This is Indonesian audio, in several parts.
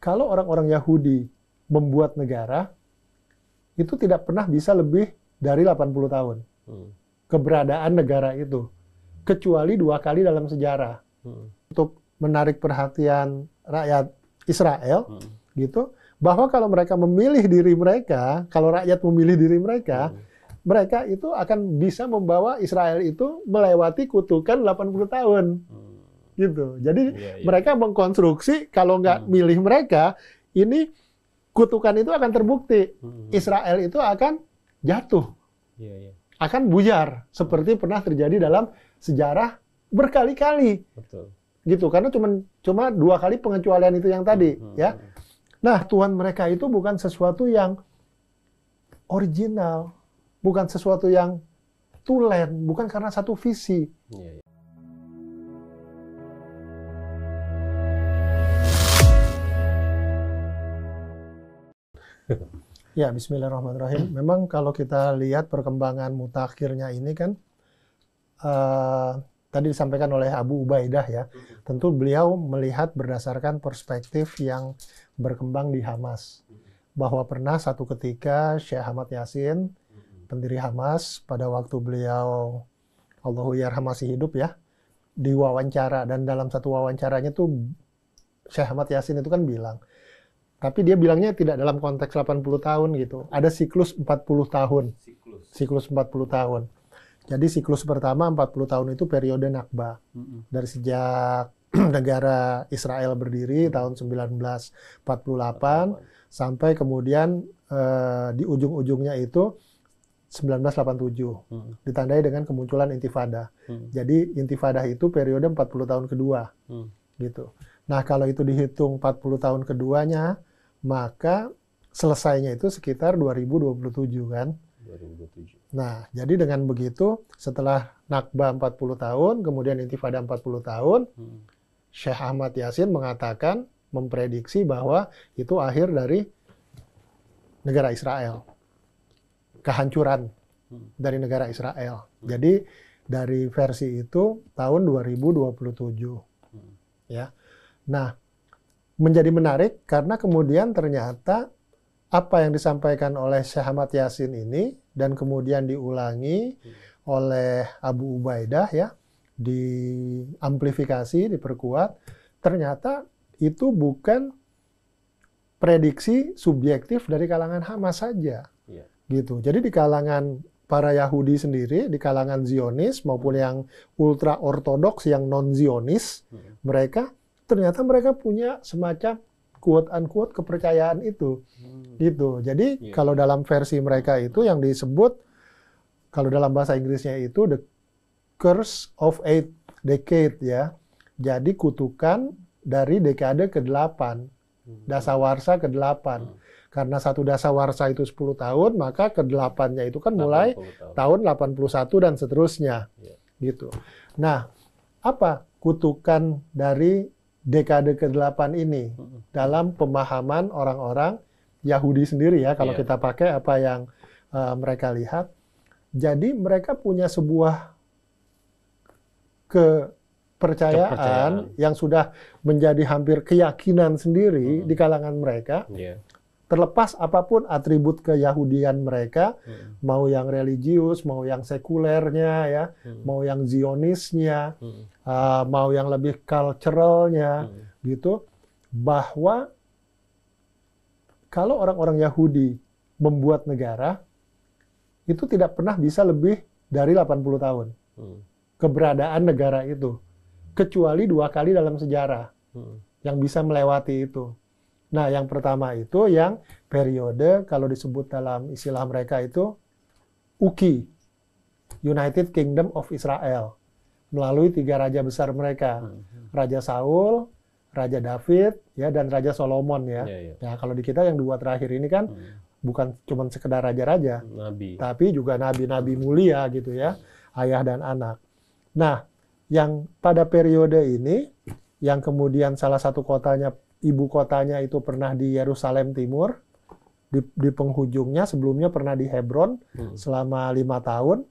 kalau orang-orang Yahudi membuat negara, itu tidak pernah bisa lebih dari 80 tahun. Keberadaan negara itu. Kecuali 2 kali dalam sejarah. Untuk menarik perhatian rakyat Israel, gitu, bahwa kalau mereka memilih diri mereka, kalau rakyat memilih diri mereka, mereka itu akan bisa membawa Israel itu melewati kutukan 80 tahun. Gitu. Jadi mereka mengkonstruksi kalau nggak milih mereka, ini kutukan itu akan terbukti. Israel itu akan jatuh. Akan buyar. Seperti pernah terjadi dalam sejarah berkali-kali. Gitu. Karena cuma 2 kali pengecualian itu yang tadi. Ya. Nah, Tuhan mereka itu bukan sesuatu yang original. Bukan sesuatu yang tulen. Bukan karena satu visi. Ya, bismillahirrahmanirrahim. Memang kalau kita lihat perkembangan mutakhirnya ini kan, tadi disampaikan oleh Abu Ubaidah ya, tentu beliau melihat berdasarkan perspektif yang berkembang di Hamas. Bahwa pernah satu ketika Syekh Ahmad Yasin, pendiri Hamas, pada waktu beliau, Allahu yarham masih hidup ya, diwawancara, dan dalam satu wawancaranya tuh Syekh Ahmad Yasin itu kan bilang, tapi dia bilangnya tidak dalam konteks 80 tahun gitu. Ada siklus 40 tahun. Siklus 40 tahun. Jadi siklus pertama 40 tahun itu periode Nakba. Dari sejak negara Israel berdiri tahun 1948 sampai kemudian di ujung-ujungnya itu 1987. Ditandai dengan kemunculan Intifada. Jadi Intifada itu periode 40 tahun kedua. Gitu. Nah, kalau itu dihitung 40 tahun keduanya, maka selesainya itu sekitar 2027 kan? 2027. Nah, jadi dengan begitu, setelah Nakba 40 tahun, kemudian Intifada 40 tahun, Syekh Ahmad Yasin mengatakan, memprediksi bahwa itu akhir dari negara Israel. Kehancuran dari negara Israel. Jadi, dari versi itu tahun 2027. Ya. Nah, menjadi menarik karena kemudian ternyata apa yang disampaikan oleh Syekh Ahmad Yasin ini dan kemudian diulangi oleh Abu Ubaidah ya, diamplifikasi, diperkuat, ternyata itu bukan prediksi subjektif dari kalangan Hamas saja. Gitu. Jadi di kalangan para Yahudi sendiri, di kalangan Zionis maupun yang ultra ortodoks yang non Zionis, ternyata mereka punya semacam quote-unquote kepercayaan itu. Gitu. Jadi kalau dalam versi mereka itu yang disebut, kalau dalam bahasa Inggrisnya itu the curse of 8 decade ya. Jadi kutukan dari dekade ke-8, dasawarsa ke-8. Karena satu dasawarsa itu 10 tahun, maka ke-8-nya itu kan mulai tahun 81 dan seterusnya. Gitu. Nah, apa kutukan dari dekade ke-8 ini dalam pemahaman orang-orang Yahudi sendiri ya, kalau kita pakai apa yang mereka lihat. Jadi mereka punya sebuah kepercayaan yang sudah menjadi hampir keyakinan sendiri di kalangan mereka. Terlepas apapun atribut keyahudian mereka, mau yang religius, mau yang sekulernya ya, mau yang zionisnya, mau yang lebih culturalnya, gitu, bahwa kalau orang-orang Yahudi membuat negara, itu tidak pernah bisa lebih dari 80 tahun. Keberadaan negara itu. Kecuali 2 kali dalam sejarah yang bisa melewati itu. Nah, yang pertama itu yang periode, kalau disebut dalam istilah mereka itu, UKI, United Kingdom of Israel, melalui 3 raja besar mereka. Raja Saul, Raja David, ya, dan Raja Solomon ya. Ya, kalau di kita yang 2 terakhir ini kan bukan cuma sekedar raja-raja, tapi juga nabi-nabi mulia gitu ya, ayah dan anak. Nah, yang pada periode ini, yang kemudian salah satu kotanya, ibu kotanya itu pernah di Yerusalem Timur, di penghujungnya, sebelumnya pernah di Hebron selama 5 tahun.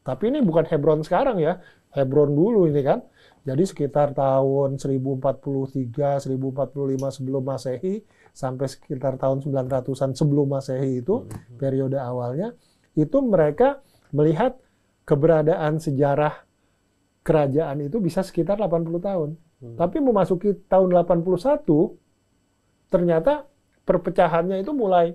Tapi ini bukan Hebron sekarang ya, Hebron dulu ini kan. Jadi sekitar tahun 1043, 1045 sebelum Masehi sampai sekitar tahun 900-an sebelum Masehi itu periode awalnya itu mereka melihat keberadaan sejarah kerajaan itu bisa sekitar 80 tahun. Tapi memasuki tahun 81 ternyata perpecahannya itu mulai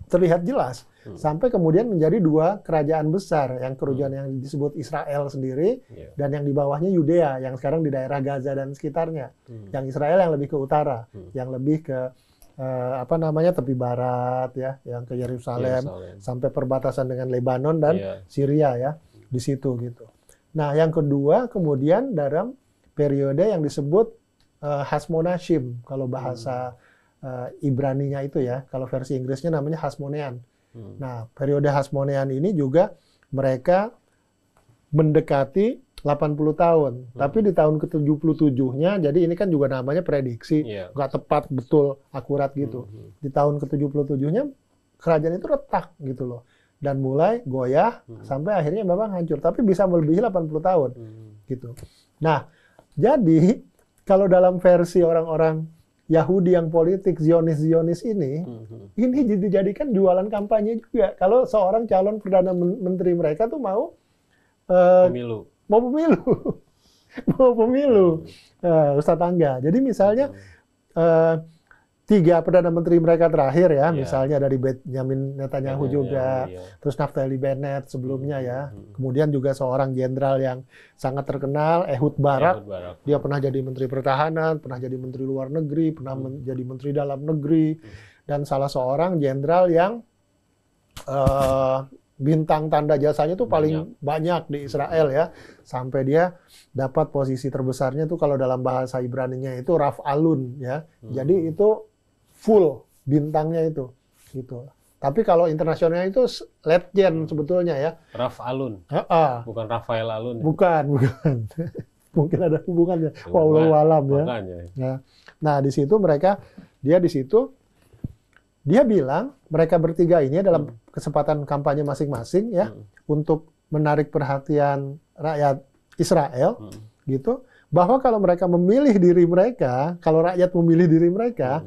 terlihat jelas. Sampai kemudian menjadi dua kerajaan besar, yang kerajaan yang disebut Israel sendiri dan yang di bawahnya Yudea, yang sekarang di daerah Gaza dan sekitarnya. Yang Israel yang lebih ke utara, yang lebih ke tepi barat ya, yang ke Yerusalem sampai perbatasan dengan Lebanon dan Syria ya, di situ gitu. Nah, yang kedua kemudian dalam periode yang disebut Hasmonashim kalau bahasa Ibraninya itu ya, kalau versi Inggrisnya namanya Hasmonean. Nah, periode Hasmonean ini juga mereka mendekati 80 tahun. Tapi di tahun ke-77-nya, jadi ini kan juga namanya prediksi, nggak tepat, betul, akurat gitu. Di tahun ke-77-nya, kerajaan itu retak gitu loh. Dan mulai goyah, sampai akhirnya memang hancur. Tapi bisa melebihi 80 tahun. Gitu. Nah, jadi kalau dalam versi orang-orang Yahudi yang politik, Zionis ini dijadikan jualan kampanye juga. Kalau seorang calon Perdana Menteri mereka tuh mau pemilu. Mau pemilu. Ustadz Angga. Jadi misalnya 3 Perdana Menteri mereka terakhir ya, misalnya dari Benjamin Netanyahu juga, terus Naftali Bennett sebelumnya ya, kemudian juga seorang jenderal yang sangat terkenal, Ehud Barak, dia pernah jadi Menteri Pertahanan, pernah jadi Menteri Luar Negeri, pernah jadi Menteri Dalam Negeri, dan salah seorang jenderal yang bintang tanda jasanya tuh paling banyak di Israel ya, sampai dia dapat posisi terbesarnya tuh kalau dalam bahasa Ibraninya itu Raf Alun ya, jadi itu full bintangnya itu gitu. Tapi kalau internasionalnya itu Letjen sebetulnya ya. Raf Alun. Bukan Rafael Alun. Bukan. Mungkin ada hubungannya. Wallahu alam ya. Nah, di situ dia bilang mereka bertiga ini dalam kesempatan kampanye masing-masing ya untuk menarik perhatian rakyat Israel gitu, bahwa kalau mereka memilih diri mereka, kalau rakyat memilih diri mereka,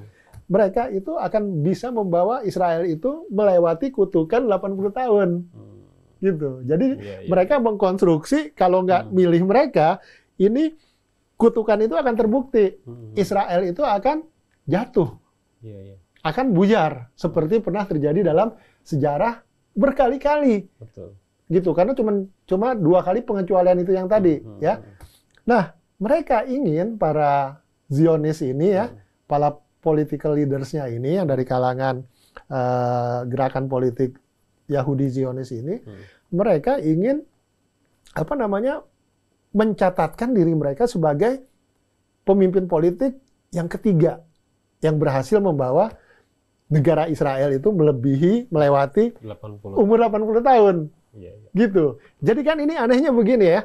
mereka itu akan bisa membawa Israel itu melewati kutukan 80 tahun. Gitu. Jadi mereka mengkonstruksi kalau nggak milih mereka, ini kutukan itu akan terbukti. Israel itu akan jatuh. Akan buyar. Seperti pernah terjadi dalam sejarah berkali-kali. Gitu. Karena cuma 2 kali pengecualian itu yang tadi. Ya. Nah, mereka ingin para Zionis ini ya, para political leaders-nya ini yang dari kalangan gerakan politik Yahudi Zionis ini, mereka ingin mencatatkan diri mereka sebagai pemimpin politik yang ketiga yang berhasil membawa negara Israel itu melewati 80. umur 80 tahun. Gitu. Jadi kan ini anehnya begini ya.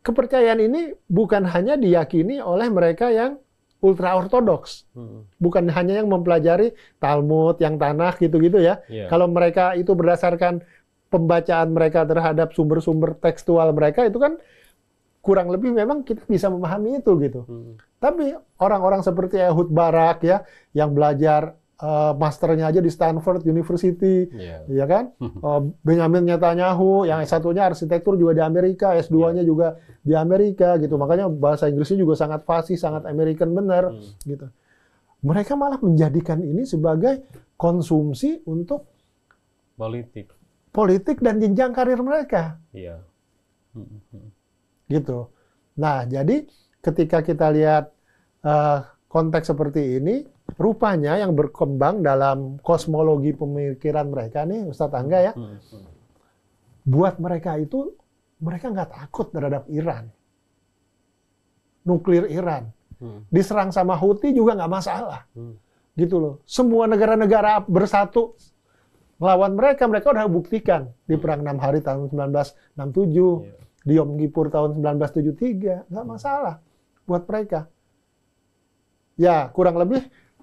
Kepercayaan ini bukan hanya diyakini oleh mereka yang ultra-ortodoks. Bukan hanya yang mempelajari Talmud, yang Tanakh gitu-gitu ya. Kalau mereka itu berdasarkan pembacaan mereka terhadap sumber-sumber tekstual mereka, itu kan kurang lebih memang kita bisa memahami itu gitu. Tapi orang-orang seperti Ehud Barak ya, yang belajar masternya aja di Stanford University, ya kan? Benjamin Netanyahu, yang S1-nya arsitektur juga di Amerika, S2-nya juga di Amerika, gitu. Makanya bahasa Inggrisnya juga sangat fasih, sangat American benar, gitu. Mereka malah menjadikan ini sebagai konsumsi untuk politik dan jenjang karir mereka. Gitu. Nah, jadi ketika kita lihat konteks seperti ini, rupanya yang berkembang dalam kosmologi pemikiran mereka nih, Ustadz Angga ya, buat mereka itu, mereka nggak takut terhadap Iran. Nuklir Iran. Diserang sama Houthi juga nggak masalah. Gitu loh. Semua negara-negara bersatu melawan mereka udah buktikan. Di Perang 6 Hari tahun 1967, di Yom Kippur tahun 1973, nggak masalah buat mereka. Ya, kurang lebih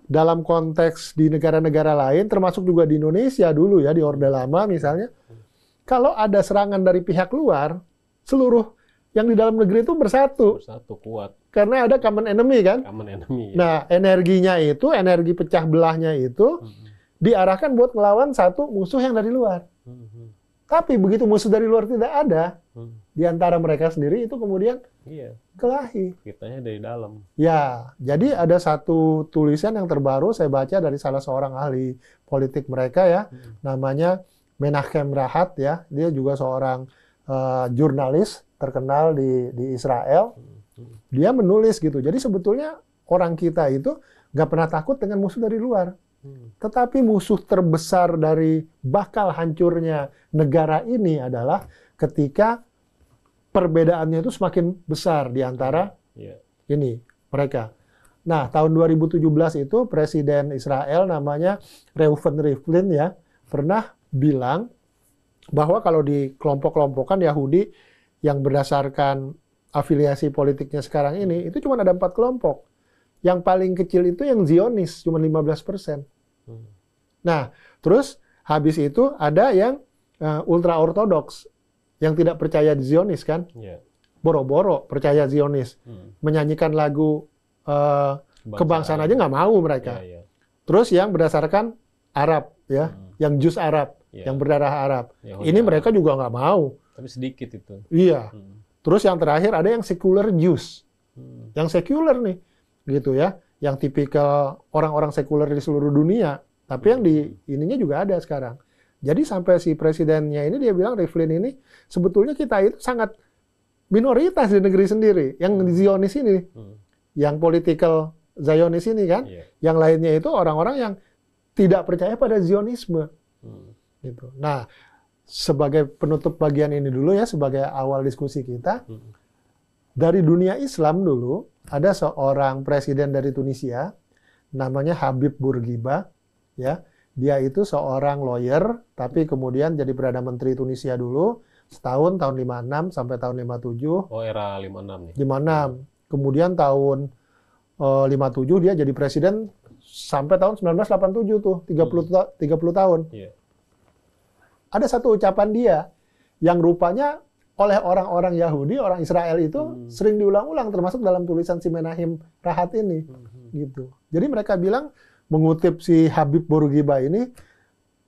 dalam konteks di negara-negara lain, termasuk juga di Indonesia dulu ya, di Orde Lama misalnya, kalau ada serangan dari pihak luar, seluruh yang di dalam negeri itu bersatu. Bersatu, kuat. Karena ada common enemy kan? Common enemy. Ya. Nah, energinya itu, energi pecah belahnya itu diarahkan buat ngelawan satu musuh yang dari luar. Tapi begitu musuh dari luar tidak ada, di antara mereka sendiri itu kemudian kelahi. Fitnahnya dari dalam. Ya, jadi ada satu tulisan yang terbaru saya baca dari salah seorang ahli politik mereka ya, namanya Menachem Rahat ya. Dia juga seorang jurnalis terkenal di Israel. Dia menulis gitu. Jadi sebetulnya orang kita itu nggak pernah takut dengan musuh dari luar. Tetapi musuh terbesar dari bakal hancurnya negara ini adalah ketika perbedaannya itu semakin besar di antara ini mereka. Nah, tahun 2017 itu Presiden Israel namanya Reuven Rivlin ya pernah bilang bahwa kalau di kelompok-kelompokan Yahudi yang berdasarkan afiliasi politiknya sekarang ini itu cuma ada 4 kelompok. Yang paling kecil itu yang Zionis, cuma 15%. Nah, terus habis itu ada yang ultra-ortodoks, yang tidak percaya di Zionis kan? Boro-boro percaya Zionis. Menyanyikan lagu kebangsaan aja nggak mau mereka. Terus yang berdasarkan Arab, ya, yang Jus Arab, yang berdarah Arab. Ini mereka juga nggak mau. Tapi sedikit itu. Iya. Terus yang terakhir ada yang secular Jews. Yang sekuler nih. Gitu ya, yang tipikal orang-orang sekuler di seluruh dunia, tapi yang di ininya juga ada sekarang. Jadi sampai si presidennya ini dia bilang Rivlin ini sebetulnya kita itu sangat minoritas di negeri sendiri, yang Zionis ini, yang political Zionis ini kan, yang lainnya itu orang-orang yang tidak percaya pada Zionisme. Gitu. Nah, sebagai penutup bagian ini dulu ya, sebagai awal diskusi kita, dari dunia Islam dulu, ada seorang presiden dari Tunisia, namanya Habib Bourguiba, ya. Dia itu seorang lawyer, tapi kemudian jadi Perdana Menteri Tunisia dulu, setahun, tahun 56 sampai tahun 57. Oh, era 56 nih. 56. Kemudian tahun 57 dia jadi presiden sampai tahun 1987 tuh, 30 tahun. Ada satu ucapan dia yang rupanya oleh orang-orang Yahudi, orang Israel itu sering diulang-ulang, termasuk dalam tulisan si Menachem Rahat ini, gitu. Jadi mereka bilang, mengutip si Habib Bourguiba ini,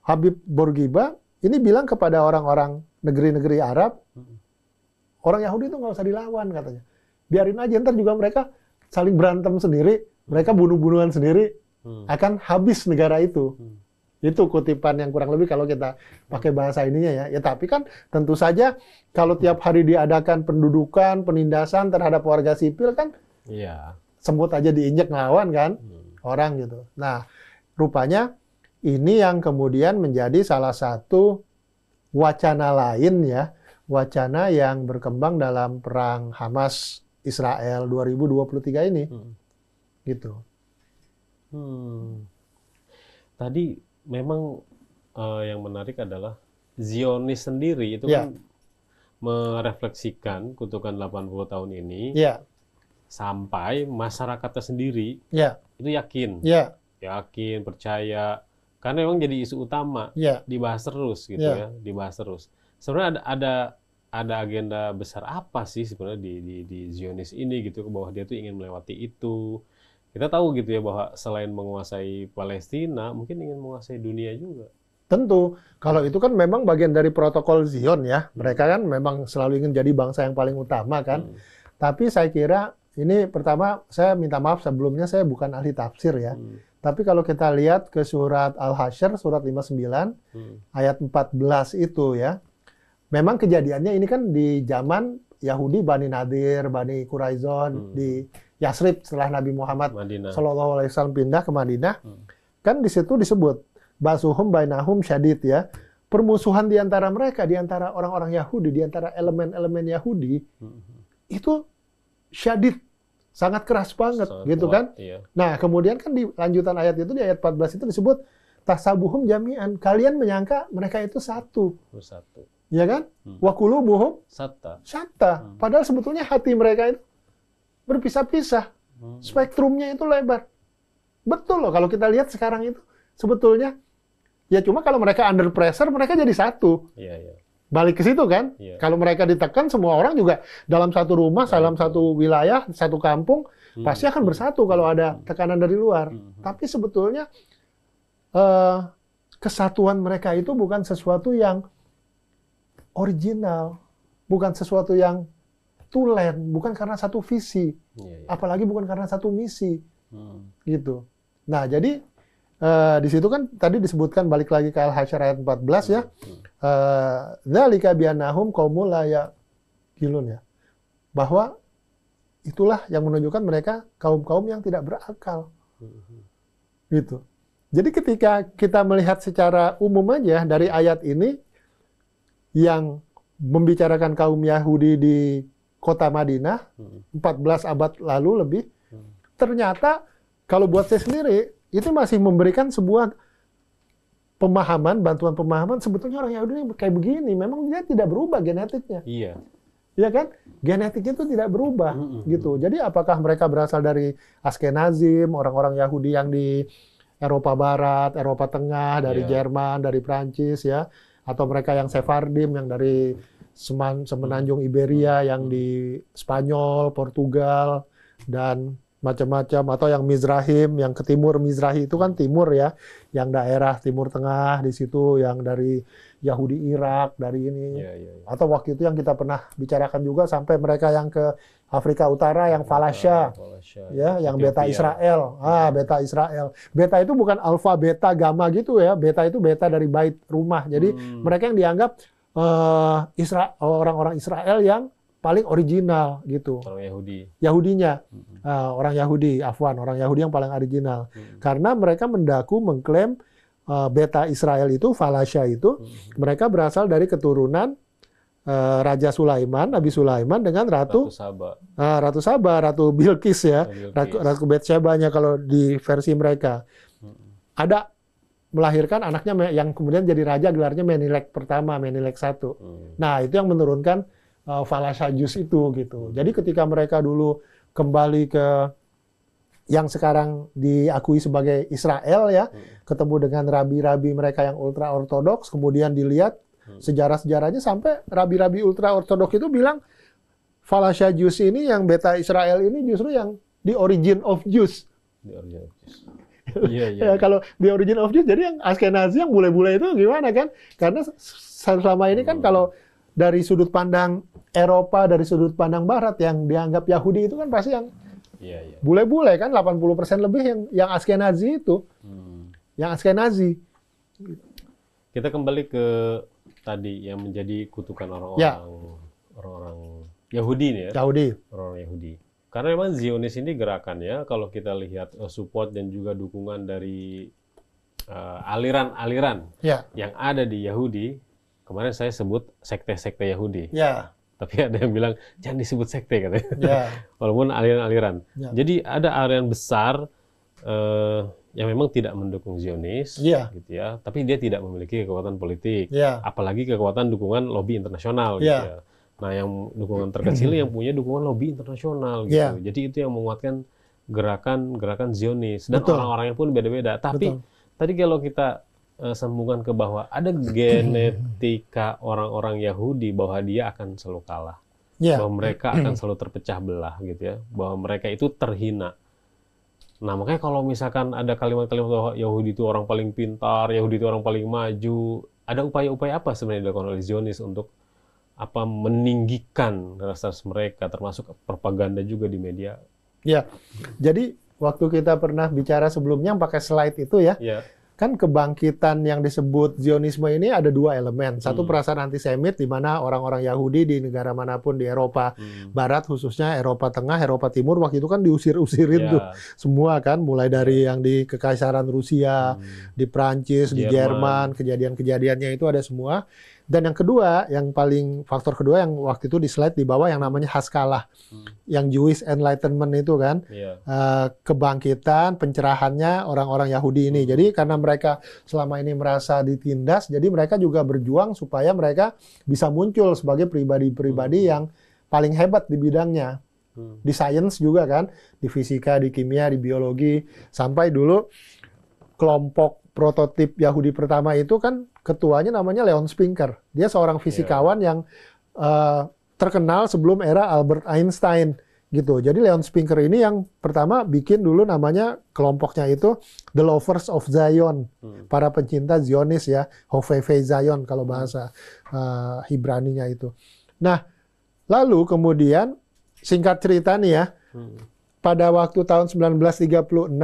Habib Bourguiba ini bilang kepada orang-orang negeri-negeri Arab, orang Yahudi itu nggak usah dilawan katanya, biarin aja, ntar juga mereka saling berantem sendiri, mereka bunuh-bunuhan sendiri, akan habis negara itu. Itu kutipan yang kurang lebih kalau kita pakai bahasa ininya ya. Ya tapi kan tentu saja kalau tiap hari diadakan pendudukan, penindasan terhadap warga sipil kan, semut aja diinjek ngelawan kan, orang gitu. Nah, rupanya ini yang kemudian menjadi salah satu wacana lain ya, wacana yang berkembang dalam perang Hamas Israel 2023 ini, gitu. Tadi memang yang menarik adalah Zionis sendiri itu kan merefleksikan kutukan 80 tahun ini sampai masyarakatnya sendiri itu yakin, yakin, percaya, karena memang jadi isu utama, dibahas terus gitu ya, dibahas terus. Sebenarnya ada agenda besar apa sih sebenarnya di Zionis ini gitu, bahwa dia tuh ingin melewati itu. Kita tahu gitu ya bahwa selain menguasai Palestina, mungkin ingin menguasai dunia juga. Tentu, kalau itu kan memang bagian dari protokol Zion ya. Mereka kan memang selalu ingin jadi bangsa yang paling utama kan. Tapi saya kira, ini pertama saya minta maaf sebelumnya saya bukan ahli tafsir ya. Tapi kalau kita lihat ke surat Al-Hasyr, surat 59, ayat 14 itu ya. Memang kejadiannya ini kan di zaman Yahudi, Bani Nadir, Bani Quraizon, di Yasrib setelah Nabi Muhammad SAW pindah ke Madinah, kan di situ disebut basuhum bainahum syadid ya, permusuhan di antara mereka, di antara orang-orang Yahudi, di antara elemen-elemen Yahudi itu syadid, sangat keras banget, sangat gitu kuat, kan? Nah kemudian kan di lanjutan ayat itu di ayat 14 itu disebut tasabuhum jami'an, kalian menyangka mereka itu satu. Ya kan? Wa qulubuhum syatta. Padahal sebetulnya hati mereka itu berpisah-pisah. Spektrumnya itu lebar. Betul loh kalau kita lihat sekarang itu sebetulnya ya cuma kalau mereka under pressure mereka jadi satu. balik ke situ kan. Kalau mereka ditekan, semua orang juga dalam satu rumah, dalam satu wilayah, satu kampung, pasti akan bersatu kalau ada tekanan dari luar. Tapi sebetulnya kesatuan mereka itu bukan sesuatu yang original, bukan sesuatu yang tulen, bukan karena satu visi, apalagi bukan karena satu misi, gitu. Nah, jadi di situ kan tadi disebutkan, balik lagi ke Al-Hasyr ayat 14 ya. Dzalika biannahum qaumul la yaqilun ya. Bahwa itulah yang menunjukkan mereka kaum-kaum yang tidak berakal. Gitu. Jadi ketika kita melihat secara umum aja dari ayat ini yang membicarakan kaum Yahudi di kota Madinah 14 abad lalu lebih, ternyata kalau buat saya sendiri itu masih memberikan sebuah pemahaman, bantuan pemahaman, sebetulnya orang Yahudi ini kayak begini, memang dia tidak berubah genetiknya. Iya. Iya kan? Genetiknya itu tidak berubah, gitu. Jadi apakah mereka berasal dari Askenazim, orang-orang Yahudi yang di Eropa Barat, Eropa Tengah, dari Jerman, dari Prancis ya, atau mereka yang Sephardim yang dari semenanjung Iberia, yang di Spanyol, Portugal, dan macam-macam, atau yang Mizrahim, yang ke timur. Mizrahi itu kan timur ya, yang daerah Timur Tengah di situ, yang dari Yahudi Irak, dari ini. Atau waktu itu yang kita pernah bicarakan juga sampai mereka yang ke Afrika Utara, yang Falasha, ya, yang Beta Israel. Beta Israel. Beta itu bukan alfa, beta, gamma gitu ya. Beta itu beta dari bait rumah. Jadi mereka yang dianggap orang-orang Israel yang paling original gitu. Orang Yahudi. Yahudinya. Orang Yahudi, orang Yahudi yang paling original. Karena mereka mengklaim Beta Israel itu, Falasha itu, mereka berasal dari keturunan Raja Sulaiman, Nabi Sulaiman dengan Ratu Saba. Ratu Saba, Ratu Bilqis ya. Ratu Betsyebanya kalau di versi mereka. Ada melahirkan anaknya yang kemudian jadi raja, gelarnya Menilek pertama, Menilek I. Nah, itu yang menurunkan Falasha Jus itu gitu. Jadi ketika mereka dulu kembali ke yang sekarang diakui sebagai Israel ya, ketemu dengan rabi-rabi mereka yang ultra ortodoks, kemudian dilihat sejarah-sejarahnya sampai rabi-rabi ultra ortodoks itu bilang Falasha Jus ini, yang Beta Israel ini justru yang the origin of Jews. Ya, kalau the origin of Jews, jadi yang Askenazi, yang bule-bule itu gimana kan? Karena selama ini kan kalau dari sudut pandang Eropa, dari sudut pandang Barat, yang dianggap Yahudi itu kan pasti yang bule-bule kan, 80% lebih yang Askenazi itu. Yang Askenazi. Kita kembali ke tadi yang menjadi kutukan orang-orang Yahudi nih ya. Orang Yahudi. Karena memang Zionis ini gerakan ya, kalau kita lihat support dan juga dukungan dari aliran-aliran yang ada di Yahudi. Kemarin saya sebut sekte-sekte Yahudi. Tapi ada yang bilang jangan disebut sekte katanya. Walaupun aliran-aliran. Jadi ada aliran besar yang memang tidak mendukung Zionis, gitu ya. Tapi dia tidak memiliki kekuatan politik, apalagi kekuatan dukungan lobby internasional, gitu ya. Nah, yang dukungan terkecil yang punya dukungan lobby internasional, gitu. Jadi itu yang menguatkan gerakan Zionis. Dan orang-orangnya pun beda-beda. Tapi tadi kalau kita sambungkan ke bahwa ada genetika orang-orang Yahudi bahwa dia akan selalu kalah, bahwa mereka akan selalu terpecah belah, gitu ya, bahwa mereka itu terhina. Nah, makanya kalau misalkan ada kalimat-kalimat bahwa Yahudi itu orang paling pintar, Yahudi itu orang paling maju, ada upaya-upaya apa sebenarnya dilakukan oleh Zionis untuk meninggikan rasa mereka, termasuk propaganda juga di media? Ya, jadi waktu kita pernah bicara sebelumnya yang pakai slide itu ya. Kan kebangkitan yang disebut Zionisme ini ada dua elemen. Satu, perasaan antisemit, di mana orang-orang Yahudi di negara manapun di Eropa Barat, khususnya Eropa Tengah, Eropa Timur, waktu itu kan diusir-usirin tuh semua kan, mulai dari yang di Kekaisaran Rusia, di Prancis, di Jerman, kejadian-kejadiannya itu ada semua. Dan yang kedua, faktor kedua yang waktu itu di slide di bawah, yang namanya Haskalah, yang Jewish Enlightenment itu kan, kebangkitan, pencerahannya orang-orang Yahudi ini. Jadi karena mereka selama ini merasa ditindas, jadi mereka juga berjuang supaya mereka bisa muncul sebagai pribadi-pribadi yang paling hebat di bidangnya. Di sains juga kan, di fisika, di kimia, di biologi, sampai dulu kelompok prototip Yahudi pertama itu kan ketuanya namanya Leon Spinker. Dia seorang fisikawan yang terkenal sebelum era Albert Einstein gitu. Jadi Leon Spinker ini yang pertama bikin dulu namanya kelompoknya itu The Lovers of Zion, para pencinta Zionis ya, Hovevei Zion kalau bahasa Ibraninya itu. Nah, lalu kemudian singkat cerita nih ya, pada waktu tahun 1936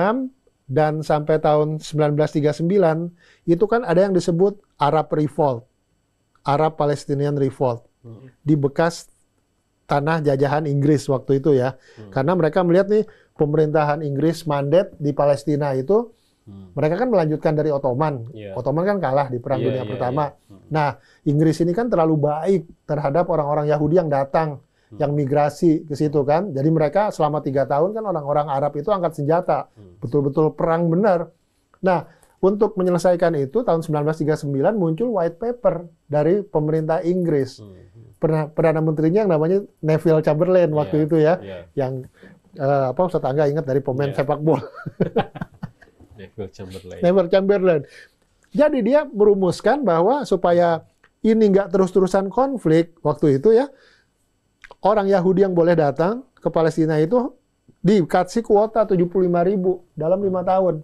dan sampai tahun 1939 itu kan ada yang disebut Arab Revolt, Arab Palestinian Revolt di bekas tanah jajahan Inggris waktu itu ya. Karena mereka melihat nih pemerintahan Inggris mandat di Palestina itu, mereka kan melanjutkan dari Ottoman. Ottoman kan kalah di Perang Dunia Pertama. Nah, Inggris ini kan terlalu baik terhadap orang-orang Yahudi yang datang, yang migrasi ke situ kan. Jadi mereka selama 3 tahun kan orang-orang Arab itu angkat senjata. Betul-betul perang benar. Nah, untuk menyelesaikan itu tahun 1939 muncul white paper dari pemerintah Inggris. Perdana Menterinya yang namanya Neville Chamberlain waktu itu ya, yang Ustaz Angga ingat dari pemain sepak bola. Neville Chamberlain. Jadi dia merumuskan bahwa supaya ini nggak terus-terusan konflik waktu itu ya, orang Yahudi yang boleh datang ke Palestina itu dikasih kuota 75.000 dalam 5 tahun.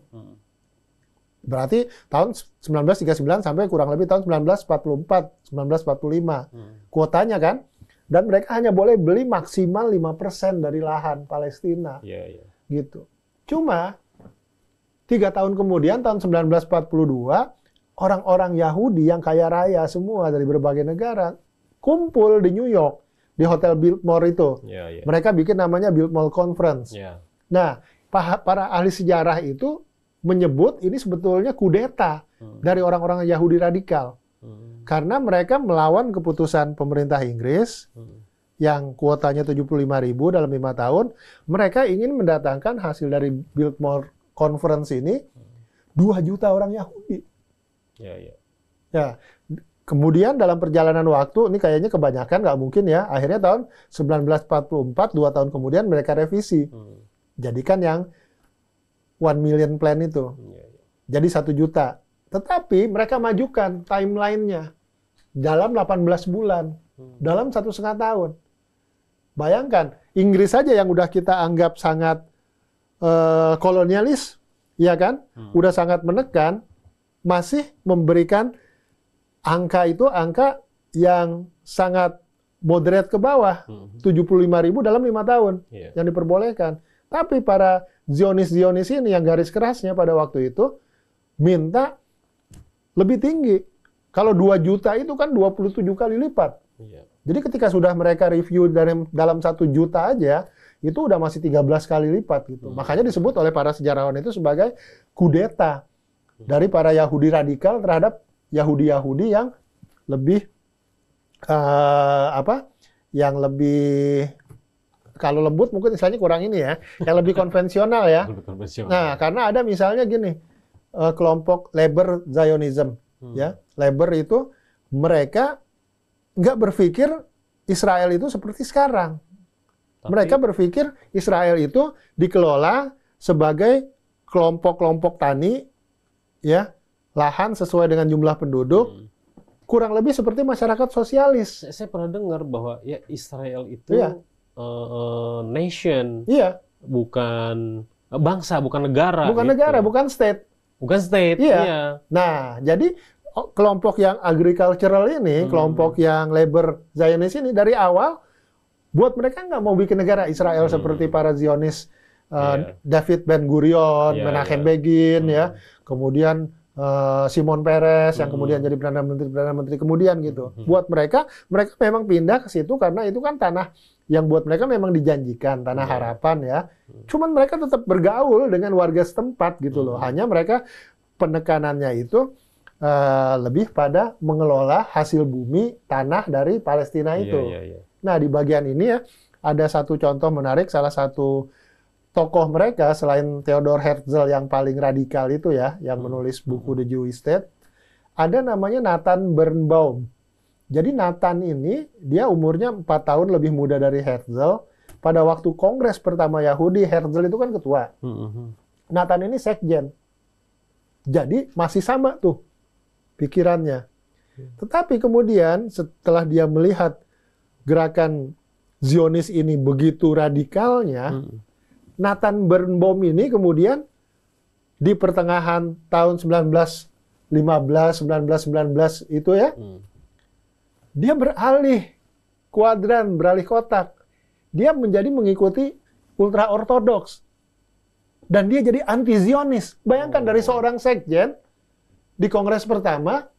Berarti tahun 1939 sampai kurang lebih tahun 1944, 1945. Kuotanya kan. Dan mereka hanya boleh beli maksimal 5% dari lahan Palestina. Gitu. Cuma 3 tahun kemudian, tahun 1942, orang-orang Yahudi yang kaya raya semua dari berbagai negara kumpul di New York, di Hotel Biltmore itu. Mereka bikin namanya Biltmore Conference. Nah, para ahli sejarah itu menyebut ini sebetulnya kudeta dari orang-orang Yahudi radikal. Karena mereka melawan keputusan pemerintah Inggris yang kuotanya 75.000 dalam 5 tahun. Mereka ingin mendatangkan hasil dari Biltmore Conference ini 2 juta orang Yahudi. Ya. Kemudian dalam perjalanan waktu, ini kayaknya kebanyakan nggak mungkin ya. Akhirnya tahun 1944, 2 tahun kemudian mereka revisi. Jadikan yang 1 million plan itu. Jadi 1 juta. Tetapi mereka majukan timeline-nya dalam 18 bulan. Dalam 1,5 tahun. Bayangkan, Inggris saja yang udah kita anggap sangat kolonialis, ya kan? Udah sangat menekan, masih memberikan angka itu, angka yang sangat moderate ke bawah. 75.000 dalam 5 tahun yang diperbolehkan. Tapi para Zionis ini yang garis kerasnya pada waktu itu minta lebih tinggi. Kalau 2 juta itu kan 27 kali lipat. Jadi ketika sudah mereka review dalam 1 juta aja, itu udah masih 13 kali lipat gitu. Makanya disebut oleh para sejarawan itu sebagai kudeta dari para Yahudi radikal terhadap Yahudi-Yahudi yang lebih yang lebih, kalau lembut mungkin istilahnya kurang ini ya, yang lebih konvensional ya. Nah, karena ada misalnya gini, kelompok Labor Zionism, ya, Labor itu mereka nggak berpikir Israel itu seperti sekarang. Mereka berpikir Israel itu dikelola sebagai kelompok-kelompok tani, ya, lahan sesuai dengan jumlah penduduk, kurang lebih seperti masyarakat sosialis. Saya pernah dengar bahwa ya Israel itu nation, bukan bangsa, bukan negara. Bukan negara, bukan state. Bukan state. Nah, jadi kelompok yang agricultural ini, kelompok yang labor Zionis ini dari awal buat mereka nggak mau bikin negara Israel seperti para Zionis, David Ben Gurion, Menachem Begin, ya, kemudian Shimon Peres yang kemudian jadi perdana menteri kemudian gitu. Buat mereka memang pindah ke situ karena itu kan tanah yang buat mereka memang dijanjikan, tanah harapan ya. Cuman mereka tetap bergaul dengan warga setempat gitu loh. Hanya mereka penekanannya itu lebih pada mengelola hasil bumi tanah dari Palestina itu. Nah, di bagian ini ya ada satu contoh menarik, salah satu tokoh mereka selain Theodor Herzl yang paling radikal itu ya, yang menulis buku The Jewish State, ada namanya Nathan Birnbaum. Jadi Nathan ini dia umurnya 4 tahun lebih muda dari Herzl. Pada waktu Kongres pertama Yahudi, Herzl itu kan ketua. Nathan ini sekjen. Jadi masih sama tuh pikirannya. Tetapi kemudian setelah dia melihat gerakan Zionis ini begitu radikalnya, Nathan Birnbaum ini kemudian di pertengahan tahun 1915, 1919 itu ya, dia beralih kuadran, beralih kotak. Dia menjadi mengikuti ultra ortodoks. Dan dia jadi anti-Zionis. Bayangkan dari seorang sekjen di Kongres pertama,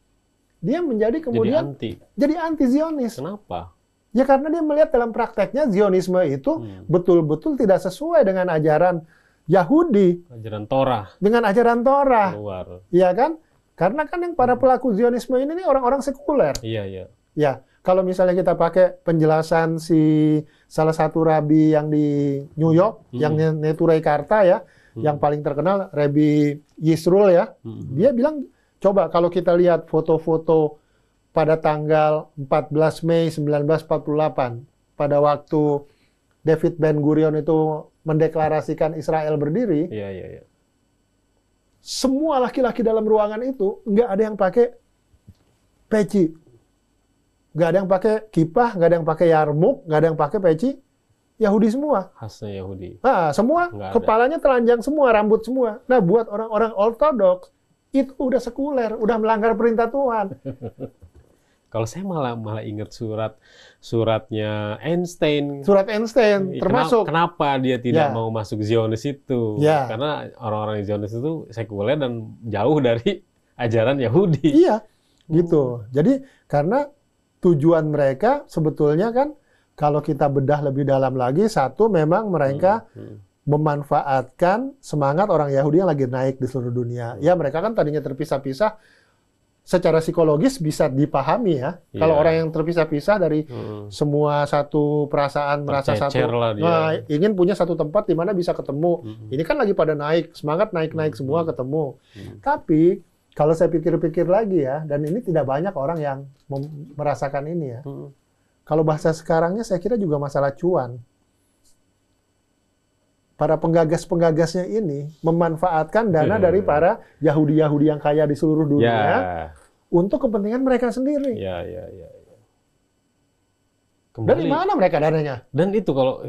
dia menjadi kemudian jadi anti-Zionis. Kenapa? Ya karena dia melihat dalam prakteknya Zionisme itu betul-betul tidak sesuai dengan ajaran Yahudi. Ajaran Torah. Dengan ajaran Torah. Keluar. Iya kan? Karena kan yang para pelaku Zionisme ini nih orang-orang sekuler. Iya, iya. Ya, kalau misalnya kita pakai penjelasan si salah satu rabi yang di New York, yang Neturei Karta ya, yang paling terkenal, Rabbi Yisroel ya, dia bilang, coba kalau kita lihat foto-foto pada tanggal 14 Mei 1948, pada waktu David Ben Gurion itu mendeklarasikan Israel berdiri, semua laki-laki dalam ruangan itu nggak ada yang pakai peci, nggak ada yang pakai kipah, nggak ada yang pakai yarmuk, nggak ada yang pakai peci, Yahudi semua. Khasnya Yahudi. Nah, semua kepalanya telanjang semua, rambut semua. Nah, buat orang-orang ortodoks itu udah sekuler, udah melanggar perintah Tuhan. Kalau saya malah ingat suratnya Einstein. Surat Einstein termasuk. Kenapa dia tidak mau masuk Zionis itu? Karena orang-orang Zionis itu sekuler dan jauh dari ajaran Yahudi. Iya, gitu. Jadi karena tujuan mereka sebetulnya kan kalau kita bedah lebih dalam lagi, satu memang mereka memanfaatkan semangat orang Yahudi yang lagi naik di seluruh dunia. Ya mereka kan tadinya terpisah-pisah. Secara psikologis bisa dipahami ya. Kalau orang yang terpisah-pisah dari semua satu perasaan, merasa satu, ingin punya satu tempat di mana bisa ketemu. Ini kan lagi pada naik, semangat naik-naik semua ketemu. Tapi kalau saya pikir-pikir lagi ya, dan ini tidak banyak orang yang merasakan ini ya. Kalau bahasa sekarangnya saya kira juga masalah cuan. Para penggagas-penggagasnya ini memanfaatkan dana dari para Yahudi-Yahudi yang kaya di seluruh dunia untuk kepentingan mereka sendiri. Dari mana mereka dananya? Dan itu kalau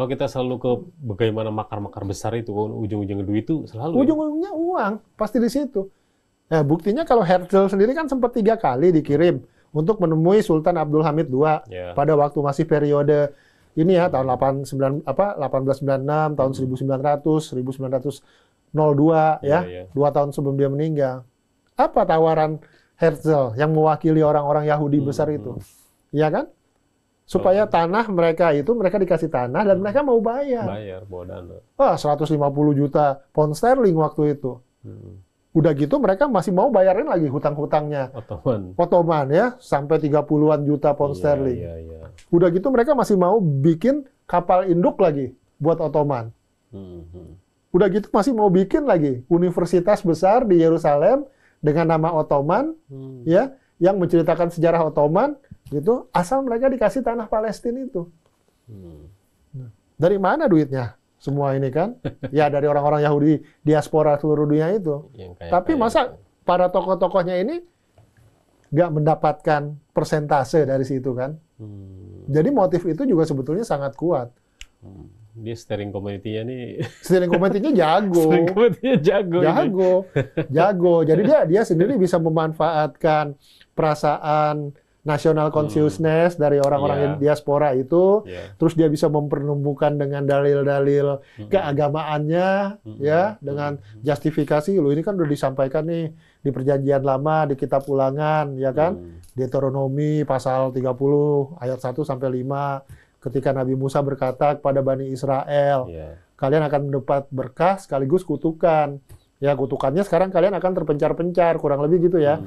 kita selalu ke bagaimana makar-makar besar itu, ujung-ujungnya duit itu selalu. Ujung-ujungnya uang, pasti di situ. Nah, buktinya kalau Herzl sendiri kan sempat 3 kali dikirim untuk menemui Sultan Abdul Hamid II pada waktu masih periode ini ya, tahun 1896, tahun 1900, 1902 ya, 2 tahun sebelum dia meninggal. Apa tawaran Herzl yang mewakili orang-orang Yahudi besar itu? Ya kan? Supaya tanah mereka dikasih tanah dan mereka mau bayar. Bawa dana. 150 juta pound sterling waktu itu. Udah gitu mereka masih mau bayarin lagi hutang-hutangnya. Ottoman ya, sampai 30-an juta pound sterling. Udah gitu mereka masih mau bikin kapal induk lagi buat Ottoman. Udah gitu masih mau bikin lagi universitas besar di Yerusalem dengan nama Ottoman, ya, yang menceritakan sejarah Ottoman, gitu. Asal mereka dikasih tanah Palestina itu. Dari mana duitnya? Semua ini kan, ya dari orang-orang Yahudi diaspora seluruh dunia itu. Tapi masa para tokoh-tokohnya ini nggak mendapatkan persentase dari situ kan? Jadi motif itu juga sebetulnya sangat kuat. Dia steering committee-nya nih. Steering committee-nya jago. Steering committee-nya jago. Jadi dia sendiri bisa memanfaatkan perasaan national consciousness dari orang-orang diaspora itu, terus dia bisa mempertemukan dengan dalil-dalil keagamaannya, ya, dengan justifikasi. Loh ini kan udah disampaikan nih di Perjanjian Lama, di Kitab Ulangan, ya kan, Deuteronomi pasal 30 ayat 1 sampai 5, ketika Nabi Musa berkata kepada Bani Israel, kalian akan mendapat berkah sekaligus kutukan. Ya kutukannya sekarang kalian akan terpencar-pencar, kurang lebih gitu ya.